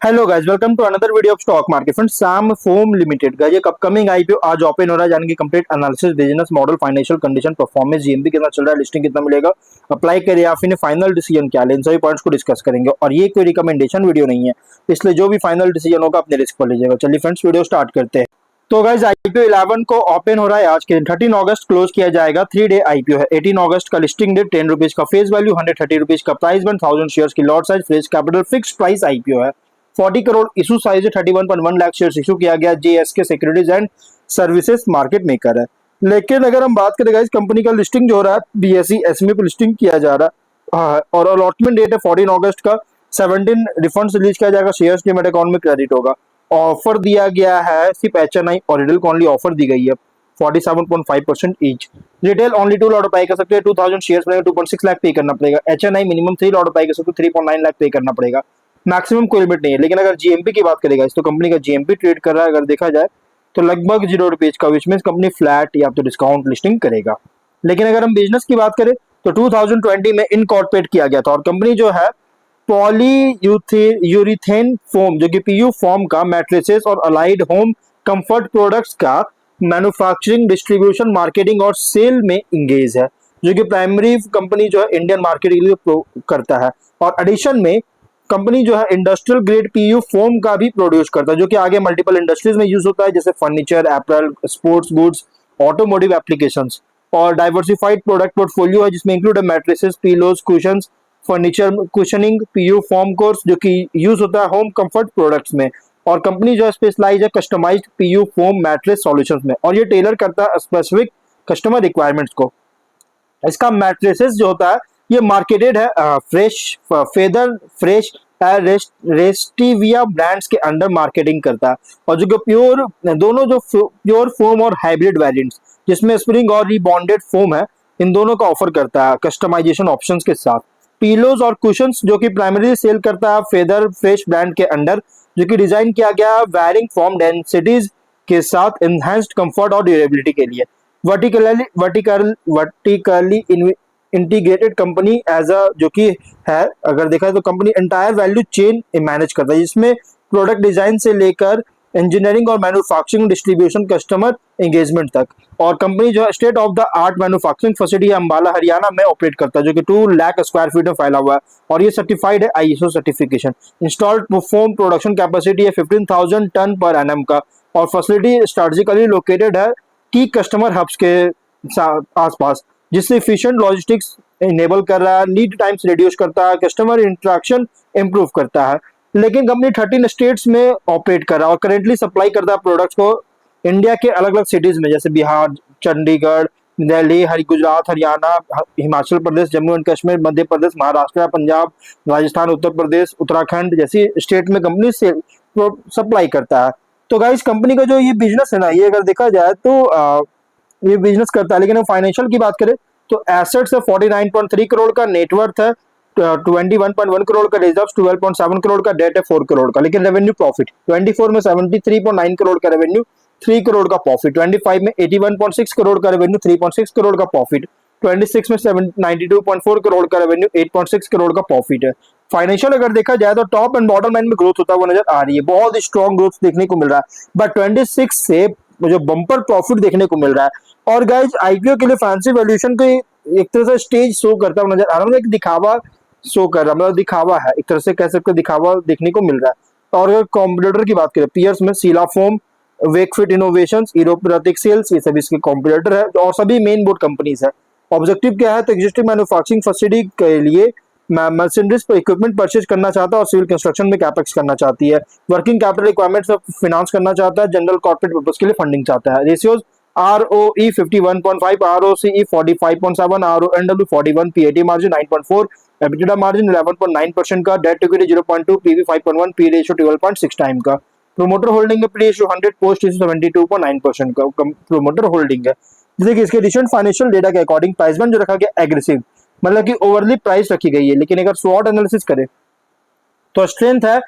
Hello guys, welcome to another video of stock market friends. Sam Foam Limited guys एक upcoming IPO आज open हो रहा है, यानी कि complete analysis, business model, financial condition, performance, GMP कितना चल रहा है, लिस्टिंग कितना मिलेगा, अप्लाई करिए या फिर फाइनल डिसीजन क्या ले, इन सभी पॉइंट्स को डिस्कस करेंगे। और ये कोई रिकमेंडेशन वीडियो नहीं है, इसलिए जो भी फाइनल डिसीजन होगा अपने रिस्क पर लीजिएगा। चलिए फ्रेंड्स, वीडियो स्टार्ट करते हैं। तो गाइस आईपीओ 11 को ओपन हो रहा है आज के दिन 13 अगस्त क्लोज किया जाएगा। 3 डे आईपीओ है। 18 अगस्त का लिस्टिंग डेट, 10 रुपीज का फेस वैल्यू, 130 रुपीज का प्राइस बन, 1000 शेयर्स की lot size, fresh capital, fix price IPO है। 40 करोड़ इशू साइज है, 31.1 लाख शेयर इशू किया गया। JSK securities and services market maker है। लेकिन अगर हम बात करें इस कंपनी का लिस्टिंग जो हो रहा है बीएसई एसएमई पे लिस्टिंग किया जा रहा है। हाँ, और अलॉटमेंट डेट है 14 अगस्त का। 17 रिफंड्स रिलीज किया जाएगा, शेयर्स डीमैट अकाउंट में क्रेडिट होगा। ऑफर दिया गया है सिर्फ एचएनआई और रिटेल को ओनली ऑफर दी गई है 47.5% each. Retail only 2 lot by कर सकते हैं, 2000 शेयर्स में 2.6 लाख पे करना पड़ेगा। एचएनआई मिनिमम 3 लॉट बाई कर सकते हैं, 3.9 लाख पे करना पड़ेगा। मैक्सिमम कोई लिमिट नहीं है। लेकिन अगर जीएमपी की बात करेगा तो कंपनी का जीएमपी ट्रेड कर रहा है अगर देखा जाए तो लगभग 0 रुपीज का, विच मीन कंपनी फ्लैट या तो डिस्काउंट लिस्टिंग करेगा। लेकिन अगर हम बिजनेस की बात करें तो 2020 में इनकॉर्पोरेट किया गया था और कंपनी जो है पॉली यूरिथेन फोम जो कि पीयू फॉर्म का मैट्रेसेस और अलाइड होम कंफर्ट प्रोडक्ट्स का मैन्युफैक्चरिंग, डिस्ट्रीब्यूशन, मार्केटिंग और सेल में इंगेज है, जो कि प्राइमरी कंपनी जो है इंडियन मार्केट के लिए करता है। और एडिशन में कंपनी जो है इंडस्ट्रियल ग्रेड पीयू फोम का भी प्रोड्यूस करता है, जो कि आगे मल्टीपल इंडस्ट्रीज में यूज होता है, जैसे furniture, apparel, sports goods, automotive applications. और डाइवर्सिफाइड प्रोडक्ट पोर्टफोलियो है जिसमें इंक्लूड है mattresses, pillows, cushions, furniture, cushioning, PU foam cores जो कि यूज होता है होम कंफर्ट प्रोडक्ट्स में। और कंपनी जो है स्पेशलाइज है customised PU foam mattress solutions में, और ये टेलर करता है स्पेसिफिक कस्टमर रिक्वायरमेंट्स को। इसका मैट्रेसेस जो होता है ये मार्केटेड है फ्रेश फेदर फ्रेश रेस्टिविया ब्रांड्स के अंडर मार्केटिंग करता है। और जो प्योर दोनों जो प्योर फोम और हाइब्रिड वेरिएंट्स जिसमें स्प्रिंग और रिबॉन्डेड फोम है, इन दोनों का ऑफर करता है कस्टमाइजेशन ऑप्शंस के साथ। पीलोज और कुशंस जो कि प्राइमरी सेल करता है फेदर फ्रेश ब्रांड के अंडर, जो कि डिजाइन किया गया है वैरिंग फॉर्म डेंसिटीज के साथ एनहांस्ड कंफर्ट और ड्यूरेबिलिटी के लिए। Vertically integrated company as a जो कि है, अगर देखा जाए तो company entire value chain manage करता है, जिसमें प्रोडक्ट डिजाइन से लेकर इंजीनियरिंग और मैन्युफैक्चरिंग, डिस्ट्रीब्यूशन, कस्टमर एंगेजमेंट तक। और कंपनी जो है state of the art manufacturing facility Ambala Haryana में ऑपरेट करता है, जो कि 2 लाख स्क्वायर फीट में फैला हुआ है। और ये सर्टिफाइड है ISO certification. Installed foam production capacity है 15,000 टन पर एनएम का। और फैसिलिटी स्ट्रेटेजिकली लोकेटेड है की कस्टमर हब्स के आसपास, जिससे इफिशिएंट लॉजिस्टिक्स इनेबल कर रहा है, लीड टाइम्स रिड्यूस करता है, कस्टमर इंटरेक्शन इंप्रूव करता है। लेकिन कंपनी 13 स्टेट्स में ऑपरेट कर रहा है और करेंटली सप्लाई करता है प्रोडक्ट्स को इंडिया के अलग अलग सिटीज में, जैसे बिहार, चंडीगढ़, दिल्ली, गुजरात, हरियाणा, हिमाचल प्रदेश, जम्मू एंड कश्मीर, मध्य प्रदेश, महाराष्ट्र, पंजाब, राजस्थान, उत्तर प्रदेश, उत्तराखंड जैसी स्टेट में कंपनी से सप्लाई करता है। तो गाइस कंपनी का जो ये बिजनेस है ना, ये अगर देखा जाए तो ये बिजनेस करता है। लेकिन हम फाइनेंशियल की बात करें तो एसेट्स है 49.3 करोड़ का, नेटवर्थ है 21.1 करोड़ का, रिजर्व्स 12.7 करोड़ का, डेट है 4 करोड़ का। लेकिन रेवेन्यू प्रॉफिट 24 में 73.9 करोड़ का रेवेन्यू, 3 करोड़ का प्रॉफिट। 25 में 81.6 करोड़ का रेवेन्यू, 3.6 करोड़ का प्रॉफिट। 26 में 92.4 करोड़ का रेवेन्यू, 8.6 करोड़ का प्रॉफिट है। फाइनेंशियल अगर देखा जाए तो टॉप एंड बॉटम लाइन में ग्रोथ होता हुआ नजर आ रही है, बहुत स्ट्रॉन्ग ग्रोथ देखने को मिल रहा है। बट 26 से जो बम्पर प्रॉफिट देखने को मिल रहा है। और गाइज आईपीओ के लिए फैंसी वैल्यूएशन को एक तरह से स्टेज शो करता हुआ नजर आ रहा है, एक दिखावा शो कर रहा है, मतलब दिखावा है, एक तरह से कह सकते दिखावा देखने को मिल रहा है। और अगर कॉम्पिटिटर की बात करें पीयर्स में सीला फोम, वेकफिट इनोवेशंस, यूरोप्रैटिक सेल्स, ये सभी इसके कॉम्पिटिटर है और सभी मेन बोर्ड कंपनीज है। ऑब्जेक्टिव क्या है तो एग्जिस्टिंग मैन्युफैक्चरिंग फैसिलिटी के लिए मर्चेंडाइज पर इक्विपमेंट परचेज करना चाहता है और सिविल कंस्ट्रक्शन में कैपेक्स करना चाहती है। वर्किंग कैपिटल रिक्वायरमेंट्स में फाइनेंस करना चाहता है, जनरल कॉर्पोरेट पर्पस के लिए फंडिंग चाहता है। Ratios ROE 51.5, ROCE 45.7, RONW 41, PAT margin 9.4, EBITDA margin 11.9% का, debt equity 0.2, PV 5.1, P ratio 12.6 time का। प्रोमोटर होल्डिंग में प्री रेशियो 100, पोस्ट रेशियो 72.9% का प्रोमोटर होल्डिंग है। जैसे कि इसके रिसेंट फाइनेंशियल डेटा के अकॉर्डिंग प्राइस बैंड जो रखा गया एग्रेसिव, मतलब कि ओवरली प्राइस रखी गई है। लेकिन अगर स्वॉट एनालिसिस करें तो स्ट्रेंथ है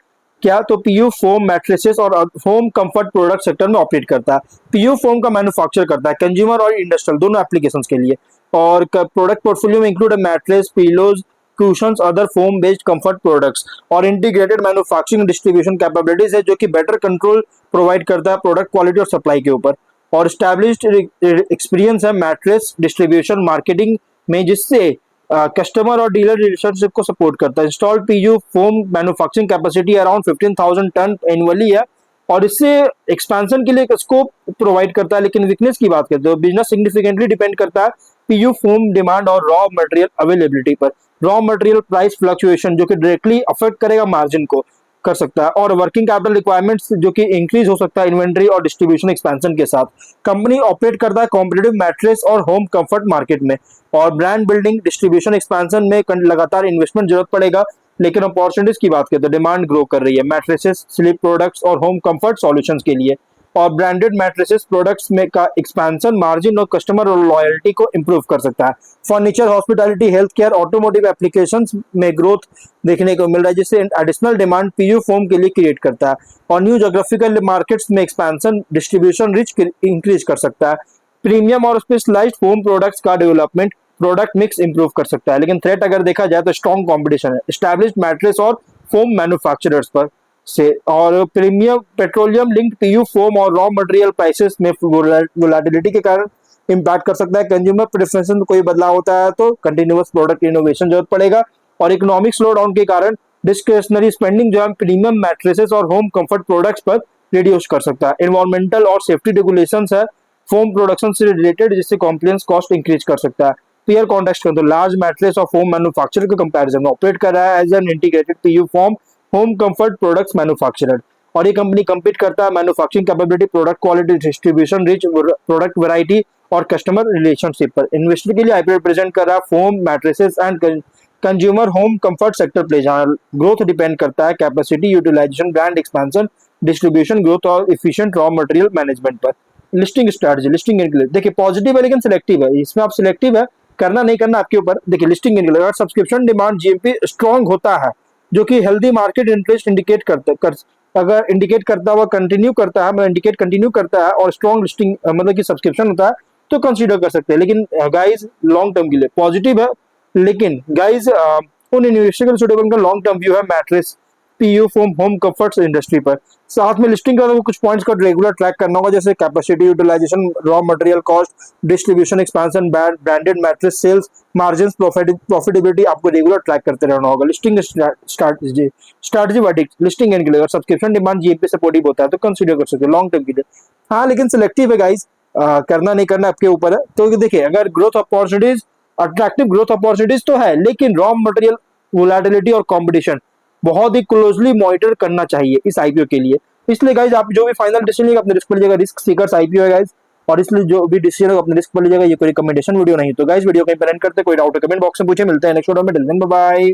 क्या तो पीयू फोम मैट्रेसेस और होम कंफर्ट प्रोडक्ट सेक्टर में ऑपरेट करता है। पीयू फोम का मैन्युफैक्चर करता है कंज्यूमर और इंडस्ट्रियल दोनों एप्लीकेशंस के लिए। और प्रोडक्ट पोर्टफोलियो में इंक्लूड है mattress, pillows, cushions, other foam based comfort products, और इंटीग्रेटेड मैन्युफैक्चरिंग डिस्ट्रीब्यूशन कैपेबिलिटीज है जो कि बेटर कंट्रोल प्रोवाइड करता है प्रोडक्ट क्वालिटी और सप्लाई के ऊपर, और स्टैब्लिश्ड एक्सपीरियंस है मैट्रेस डिस्ट्रीब्यूशन मार्केटिंग में, जिससे कस्टमर और डीलर रिलेशनशिप को सपोर्ट करता है। Installed PU foam manufacturing capacity around 15,000 tonne annually है, और इससे एक्सपेंशन के लिए एक स्कोप प्रोवाइड करता है। लेकिन वीकनेस की बात करते हो, बिजनेस सिग्निफिकेंटली डिपेंड करता है पीयू फोम डिमांड और रॉ मटेरियल अवेलेबिलिटी पर। रॉ मटेरियल प्राइस फ्लक्चुएशन जो कि डायरेक्टली अफेक्ट करेगा मार्जिन को कर सकता है, और वर्किंग कैपिटल रिक्वायरमेंट्स जो कि इंक्रीज हो सकता है इन्वेंट्री और डिस्ट्रीब्यूशन एक्सपेंशन के साथ। कंपनी ऑपरेट करता है कॉम्पिटिटिव मैट्रेस और होम कंफर्ट मार्केट में, और ब्रांड बिल्डिंग डिस्ट्रीब्यूशन एक्सपेंशन में लगातार इन्वेस्टमेंट जरूरत पड़ेगा। लेकिन अपॉर्चुनिटीज की बात करें तो डिमांड ग्रो कर रही है मैट्रेसेस, स्लीप प्रोडक्ट्स और होम कंफर्ट सॉल्यूशंस के लिए, और ब्रांडेड मैट्रेसेस प्रोडक्ट्स में का एक्सपेंशन मार्जिन और कस्टमर लॉयल्टी को इंप्रूव कर सकता है। Furniture, hospitality, health care, automotive applications में ग्रोथ देखने को मिल रहा है, जिससे एडिशनल डिमांड पीयू फोम के लिए क्रिएट करता है, और न्यू जोग्राफिकल मार्केट्स में एक्सपेंशन डिस्ट्रीब्यूशन रिच इंक्रीज कर सकता है। प्रीमियम और स्पेशलाइज्ड फोम प्रोडक्ट्स का डेवलपमेंट प्रोडक्ट मिक्स इंप्रूव कर सकता है। लेकिन थ्रेट अगर देखा जाए तो स्ट्रॉन्ग कंपटीशन है एस्टैब्लिश्ड मैट्रेस और फोम मैन्युफैक्चरर्स पर से, और premium petroleum linked PU foam और रॉ मटेरियल प्राइसेस में वोलेटिलिटी के कारण इम्पैक्ट कर सकता है। कंज्यूमर प्रेफरेंस में कोई बदलाव होता है तो कंटिन्यूअस प्रोडक्ट इनोवेशन जरूरत पड़ेगा, और इकोनॉमिक स्लो डाउन के कारण डिस्क्रिशनरी स्पेंडिंग जो है प्रीमियम मैट्रेसेस और होम कंफर्ट प्रोडक्ट्स पर रिड्यूस कर सकता है। एनवायरमेंटल और सेफ्टी रेगुलेशंस है फोम प्रोडक्शन से रिलेटेड, जिससे कॉम्प्लायंस कॉस्ट इंक्रीज कर सकता है। पीयर कॉन्टेक्स्ट करें तो लार्ज मैट्रेस और फोम मैन्युफैक्चरर के कंपैरिजन में ऑपरेट कर रहा है as an integrated PU foam home comfort products manufacturer, और ये कंपनी कम्पीट करता है manufacturing capability, product quality, distribution reach, product variety और कस्टमर रिलेशनशिप पर। इन्वेस्टर के लिए आईपीओ रिप्रेजेंट कर रहा है foam mattresses and consumer home comfort sector play, जहां ग्रोथ डिपेंड करता है capacity utilisation, brand expansion, distribution growth और इफिशिएंट रॉ मटेरियल मैनेजमेंट पर। लिस्टिंग स्ट्रेटजी, लिस्टिंग इनके देखिए पॉजिटिव है लेकिन सिलेक्टिव है, इसमें आप सिलेक्टिव है, करना नहीं करना आपके ऊपर। देखिए लिस्टिंग इनके अगर सब्सक्रिप्शन डिमांड जीएमपी स्ट्रॉन्ग होता है जो कि हेल्दी मार्केट इंटरेस्ट इंडिकेट अगर इंडिकेट करता हुआ कंटिन्यू करता है, मतलब इंडिकेट कंटिन्यू करता है और स्ट्रॉन्ग लिस्टिंग मतलब कि सब्सक्रिप्शन होता है तो कंसीडर कर सकते हैं। लेकिन गाइज लॉन्ग टर्म के लिए पॉजिटिव है, लेकिन गाइज उन इन्वेस्टर के सुटेबल का लॉन्ग टर्म व्यू है mattress, PU foam, home comforts industry पर। साथ में लिस्टिंग का कुछ पॉइंट्स का रेगुलर ट्रैक करना होगा, जैसे capacity utilisation, raw material cost, distribution expansion, branded mattress sales, margin, profitability आपको रेगुलर ट्रैक करते रहना होगा। Listing strategy verdict, listing end के लिए अगर सब्सक्रिप्शन डिमांड जीएपी सपोर्टिव होता है तो कंसीडर कर सकते हैं लॉन्ग टर्म के लिए। हाँ लेकिन सिलेक्टिव है गाइज, करना नहीं करना आपके ऊपर है। तो देखिए अगर growth opportunities, attractive growth opportunities तो है, लेकिन रॉ मटेरियल वोलेटिलिटी और कंपटीशन बहुत ही क्लोजली मॉनिटर करना चाहिए इस आईपीओ के लिए। इसलिए गाइज आप जो भी फाइनल डिसीजन लेगा अपने रिस्क पर लीजिएगा, रिस्क सीकर्स आईपीओ है गाइज, और इसलिए जो भी डिसीजन होगा अपने रिस्क पर लीजिएगा, ये कोई रिकमेंडेशन वीडियो नहीं। तो गाइज वीडियो कहीं पर एंड करते, कोई डाउट कमेंट बॉक्स में पूछे, मिलते हैं नेक्स्ट वीडियो में, टिल देन बाय बाय।